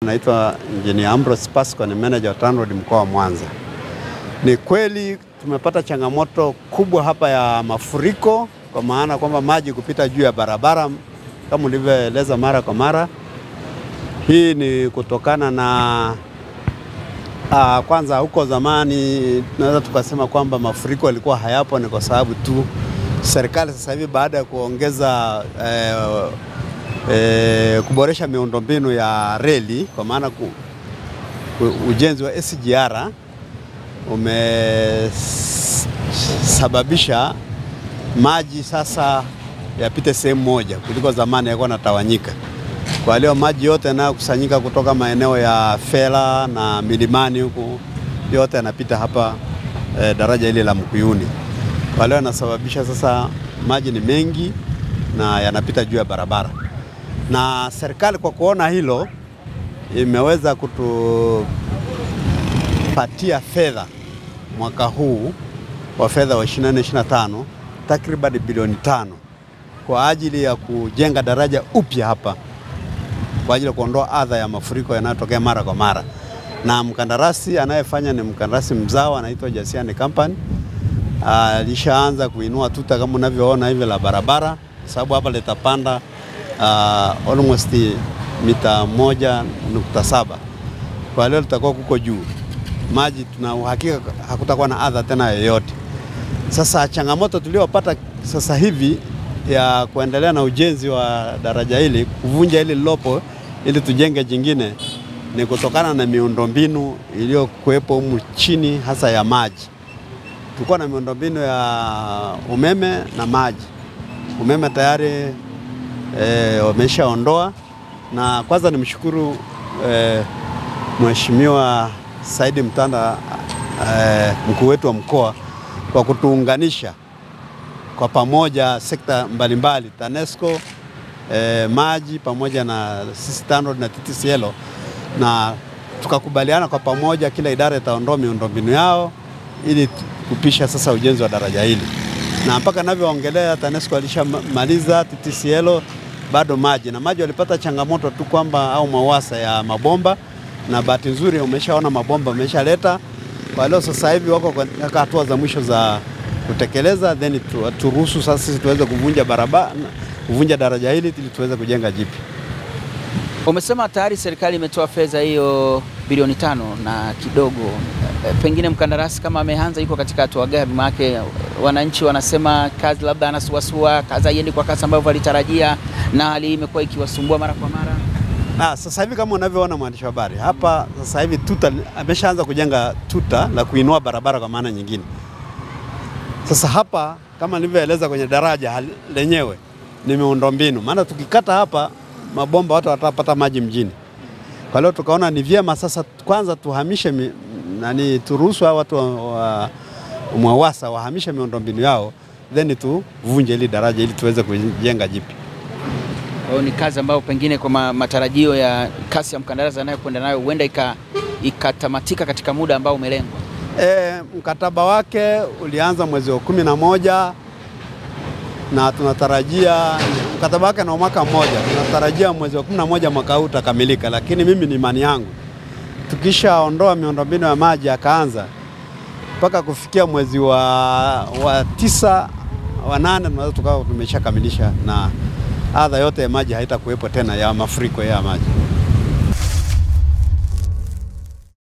naitwa Engineer Ambrose Pasco, ni manager wa TANROADS mkoa wa Mwanza. Ni kweli tumepata changamoto kubwa hapa ya mafuriko, kwa maana kwamba maji kupita juu ya barabara kama nilivyoeleza mara kwa mara. Hii ni kutokana na kwanza huko zamani tunaweza tukasema kwamba mafuriko yalikuwa hayapo, ni kwa sababu tu serikali sasa hivi baada ya kuongeza kuboresha miundombinu ya reli, kwa maana ujenzi wa SGR umesababisha maji sasa yapite sehemu moja kuliko zamani yalikuwa yanatawanyika. Kwa hiyo maji yote yanayokusanyika kutoka maeneo ya Fela na milimani huku yote yanapita hapa daraja hili la Mkuyuni. Kwa hiyo yanasababisha sasa maji ni mengi na yanapita juu ya barabara. Na serikali kwa kuona hilo imeweza kutupatia fedha mwaka huu wa fedha wa 2024-2025 takriban bilioni 5 kwa ajili ya kujenga daraja upya hapa, kwa ajili ya kuondoa adha ya mafuriko yanayotokea mara kwa mara. Na mkandarasi anayefanya ni mkandarasi mzawa, anaitwa Jasiani Company. Alishaanza kuinua tuta kama unavyoona hivi la barabara, sababu hapa litapanda almost mita 1.7. Kwa hiyo litakuwa kuko juu. Maji tuna uhakika hakutakuwa na adha tena yoyote. Sasa changamoto tuliyopata sasa hivi ya kuendelea na ujenzi wa daraja hili, kuvunja hili lilopo ili tujenge jingine, ni kutokana na miundombinu iliyokuwepo humu chini, hasa ya maji. Tulikuwa na miundombinu ya umeme na maji. Umeme tayari wameshaondoa, na kwanza nimshukuru Mheshimiwa Saidi Mtanda, mkuu wetu wa mkoa, kwa kutuunganisha kwa pamoja sekta mbalimbali, TANESCO, maji pamoja na sisi TANROADS na TTCL, na tukakubaliana kwa pamoja kila idara itaondoa miundombinu yao ili kupisha sasa ujenzi wa daraja hili. Na mpaka ninavyoongelea TANESCO alishamaliza, TTCL bado maji. Na maji walipata changamoto tu kwamba au mawasa ya mabomba, na bahati nzuri umeshaona mabomba umeshaleta. Kwa hiyo sasa hivi wako katika hatua za mwisho za kutekeleza, then turuhusu sasa sisi tuweze kuvunja barabara, kuvunja daraja hili ili tuweze kujenga jipya. Umesema tayari serikali imetoa fedha hiyo bilioni 5 na kidogo. Pengine mkandarasi kama ameanza yuko katika hatua gani? Maana wananchi wanasema kazi labda anasuasua, kazi haiendi kwa kasi ambayo walitarajia, na hali imekuwa ikiwasumbua mara kwa mara. Sasa hivi kama unavyoona mwandishi wa habari hapa, sasa hivi tuta ameshaanza kujenga tuta la kuinua barabara kwa maana nyingine. Sasa hapa kama nilivyoeleza kwenye daraja lenyewe ni miundombinu, maana tukikata hapa mabomba watu watapata maji mjini. Kwa hiyo tukaona ni vyema sasa kwanza tuhamishe turuhusu watu wa MWAUWASA wahamishe miundombinu yao, then tuvunje ili daraja ili tuweze kujenga jipya. Ni kazi ambayo pengine kwa matarajio ya kasi ya mkandarasi anayokwenda nayo huenda ikatamatika katika muda ambao umelengwa. Mkataba wake ulianza mwezi wa 11 na tunatarajia mkataba wake na mwaka mmoja. Tunatarajia mwezi wa 11 mwaka huu utakamilika, lakini mimi ni imani yangu tukishaondoa miundombinu ya maji akaanza mpaka kufikia mwezi wa 9 wa 8 tunaweza tukawa tumeshakamilisha na adha yote ya maji haitakuwepo tena ya mafuriko ya maji.